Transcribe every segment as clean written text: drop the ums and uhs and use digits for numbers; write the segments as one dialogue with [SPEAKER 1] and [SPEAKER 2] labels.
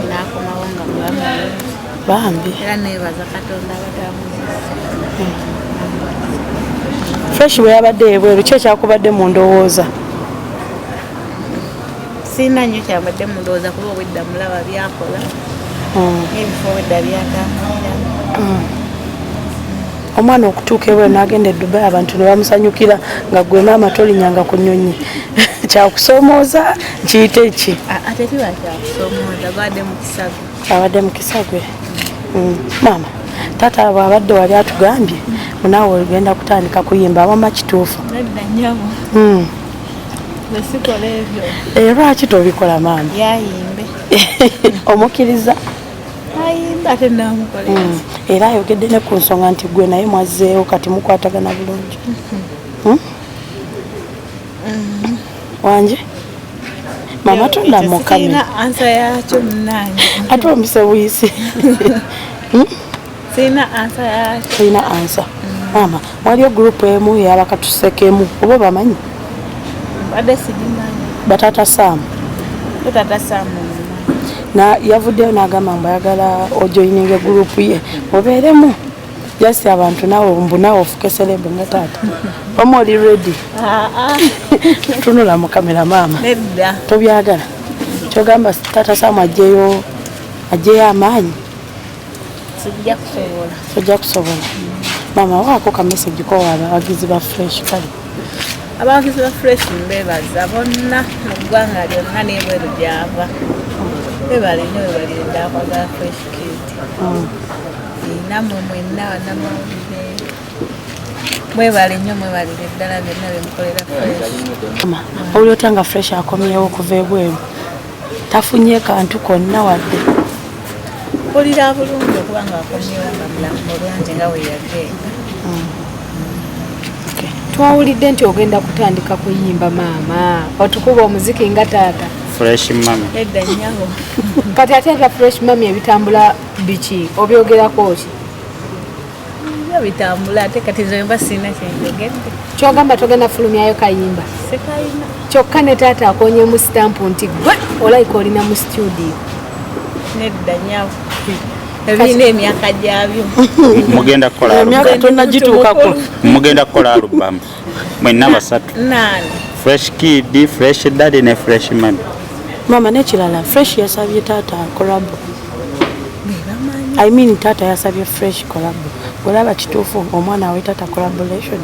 [SPEAKER 1] nakomawo nga mulamu
[SPEAKER 2] bambi
[SPEAKER 1] era nebaza Katonda abadde
[SPEAKER 2] Fresh bwe yabadde ebweru kyo kyakubadde mu ndowooza
[SPEAKER 1] sina nnyo kyabadde mu ndowooza kuba obwedda mulaba byakola ebifo obwedda byatambulira
[SPEAKER 2] omwana okutuuka ebweru n'agenda e Dubai abantu ne bamusanyukira nga gwe maama tolinyanga ku nnyonyi kyakusoomooza nkiyite ki
[SPEAKER 1] ate kiba kyakusoomooza gwabadde mu kisagwe
[SPEAKER 2] abadde mu kisagwe maama taata bw'abadde wali atugambye naawe ogenda kutandika kuyimba abama kituufu
[SPEAKER 1] nedda nnyabo nesikola ebyo
[SPEAKER 2] lwaki tobikola maama
[SPEAKER 1] yayimbe
[SPEAKER 2] omukkiriza
[SPEAKER 1] ayimba ate namukolera
[SPEAKER 2] era ayogedde ne ku nsonga nti gwe naye mwazzeewo kati mukwatagana bulungi wanje mama tonda mukamira
[SPEAKER 1] ansa yakyo munange
[SPEAKER 2] ate omise buyisi
[SPEAKER 1] sina ansa yakyo
[SPEAKER 2] sina ansa mama waliyo gurupu emu yabakatusekemu oba bamanyi
[SPEAKER 1] badde sigimanyi
[SPEAKER 2] batata Sam
[SPEAKER 1] tata Sam
[SPEAKER 2] na yavuddeyo n'agamba mbu ayagala ojoyininga gurupu ye obeeremu jasi abantu naawe mbu naawe ofuke selebu nga taata omu oli ready tunula mu kamera maama
[SPEAKER 1] nedda
[SPEAKER 2] tobyagala kyogamba tata Sam ajjeyo amaanyi sijja kusobola maama waako ka message ko abawagizi ba Fresh kale
[SPEAKER 1] abawagizi ba Fresh mbebaza bonna mu ggwanga lyonna n'ebweru gyava bebale nnyo bebalirenda akwagala Fresh Kid namwe mwenna bannamawulire mwebale nnyo mwebalire ddala byonna bemukolera Fresh
[SPEAKER 2] oli otanga Fresh akomyewo okuva ebweru tafunye kantu konna wadde
[SPEAKER 1] mpulira bulungi okuba nga akomyewo nga mulamu olwanje nga weyagenda
[SPEAKER 3] twawulidde nti ogenda kutandika kuyimba maama otukuba omuziki nga taata
[SPEAKER 4] Fresh mami
[SPEAKER 1] edda nnyabo
[SPEAKER 3] kati ate Fresh mami ebitambula biki obyogerako ki
[SPEAKER 1] byo bitambula ate kati zemba sina kyenjogedde
[SPEAKER 3] kyogamba togenda fulumyayo kayimba
[SPEAKER 1] sekayina
[SPEAKER 3] kyokka ne taata akonyemu sitampu nti gwe olayika olina mu studio
[SPEAKER 1] nedda nnyabo ebirina emyaka gyabyo
[SPEAKER 4] mugenda kukola
[SPEAKER 2] emyaka tonnagituukako
[SPEAKER 4] mugenda kukola alubamu mwenna basatu
[SPEAKER 1] nani
[SPEAKER 4] Fresh Kid Fresh Daddy ne Fresh Mami
[SPEAKER 2] mama nekirala Fresh yasabye taata collab I mean taata yasabye Fresh collab olaba kituufu omwana awe taata collaboration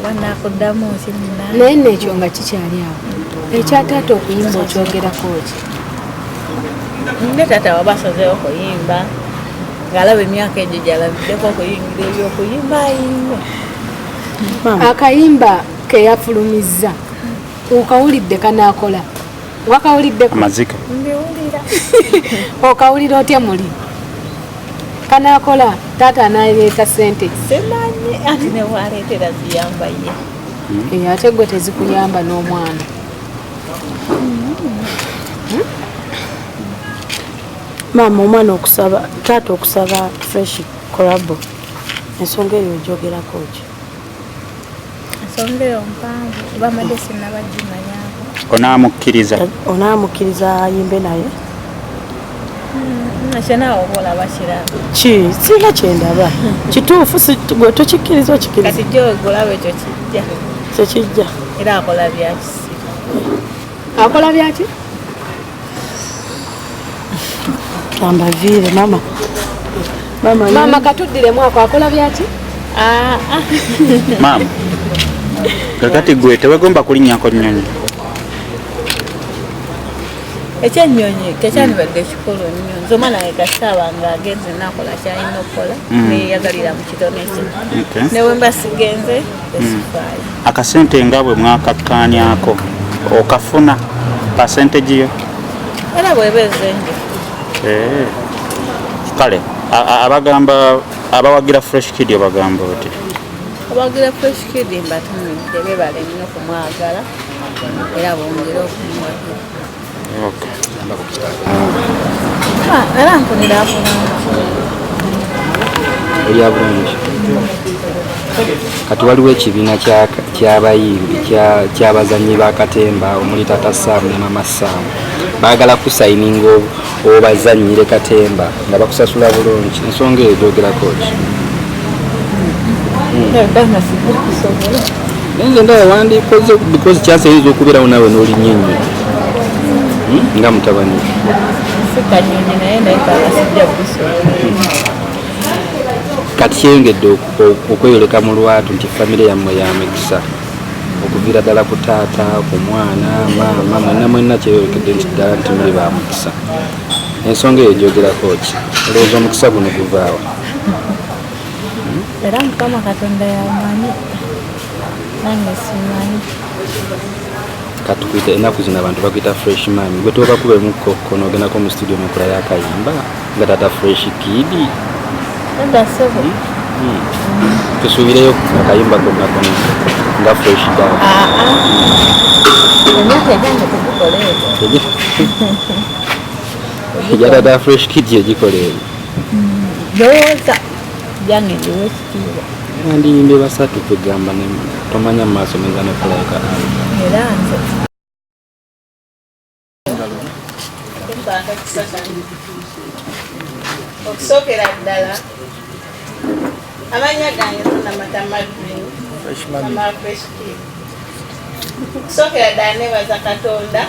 [SPEAKER 1] banakuddamu ki
[SPEAKER 3] naye nekyo nga kikyali awo ekyataata okuyimba okyogerako ki
[SPEAKER 1] ne taata wabasazeewo kuyimba ng'alaba emyaka egyo gyalabiddeko okuyingira ebyokuyimba ayimbe
[SPEAKER 3] akayimba keyafulumizza okawulidde kanaakola wakawuliddeko
[SPEAKER 4] amazika
[SPEAKER 1] mbiwulira
[SPEAKER 3] okawulira otya muli kanaakola taata analeeta sente
[SPEAKER 1] simanyi ati ne waleetera ziyamba ye
[SPEAKER 3] ate gwe tezikuyamba n'omwana
[SPEAKER 2] maama omwana okusaba taata okusaba Fresh collab ensonga eyo ogyogerako ki
[SPEAKER 1] ensonga eyo mpanvu bamadde sinnabagimanyaako
[SPEAKER 4] onaamukkiriza
[SPEAKER 2] ayimbe naye
[SPEAKER 1] nakyo naawe oba olaba kiraba
[SPEAKER 2] ki singa kyendaba kituufu gwe tokikkiriza okikkiriza
[SPEAKER 1] kati gyogolaba ekyo kijja
[SPEAKER 2] tekijja
[SPEAKER 1] era akola byakisi
[SPEAKER 3] akola byaki
[SPEAKER 2] ambaviire mama
[SPEAKER 3] maama katuddiremu ako akola byaki
[SPEAKER 4] maama kakati gwe tewegomba kulinnyako nnyonyi
[SPEAKER 1] ekyennyonyi tekyandibadde kikulu nnyo nze omwana wekasaaba ng'agenze nakola kyalina okukola neyagalira mu kitone kye newe mba sigenze esifaayo
[SPEAKER 4] akasente nga bwe mwakakkaanyako okafuna percentage yo
[SPEAKER 1] era bweba ezenje
[SPEAKER 4] kale abagamba abawagira Fresh Kid obagamba oti
[SPEAKER 1] abawagira Fresh Kid mbatumidde bebale nnyo okumwagala era bongere okumuwagira era mpunira bulungi
[SPEAKER 5] olya bulungi kati waliwo ekibiina ky'abayimbi ky'abazannyi b'akatemba omuli Tata Sam ne Mama Sam baagala kusayininga obazannyire katemba nga bakusasula bulungi ensonga eyo gyogerako ki nze ndaba wandikoze because chance eyinza okubeerawo naawe n'olinyinyi nga mutabani kati kyeyongedde okweyoleka mu lwatu nti famire yammwe ya mikisa okuviira ddala ku taata ku mwana maama mwenna kyeyolekedde nti ddala nti muli ba mukisa ensonga eyo gyogerako ki olowooza omukisa guno guvaawa
[SPEAKER 1] era Mukama Katonda yamanyi nange simanyi
[SPEAKER 5] katukuyita ennaku zino abantu bakuyita fresh man gwe tobakubemu kokko n'ogendako mu studio mukulayo akayimba nga tata fresh kid
[SPEAKER 1] ndasebo
[SPEAKER 5] tusuubireyo akayimba konna nga fresh ddala
[SPEAKER 1] emyaka egyange tegukoleero
[SPEAKER 5] ejja tata fresh kid yegikoleero
[SPEAKER 1] lowooza jange ndiwo ekitiibwa
[SPEAKER 5] andiyimbe basatu kwegamba tomanya mu maaso menza nekolayo ka
[SPEAKER 1] era nze okusookera ddala amanya gange okusookera ddala nebaza Katonda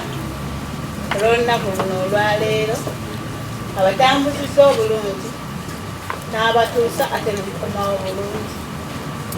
[SPEAKER 1] olw'olunaku luno olwaleero abatambuzisa obulungi n'abatuusa ate nebikomawo bulungi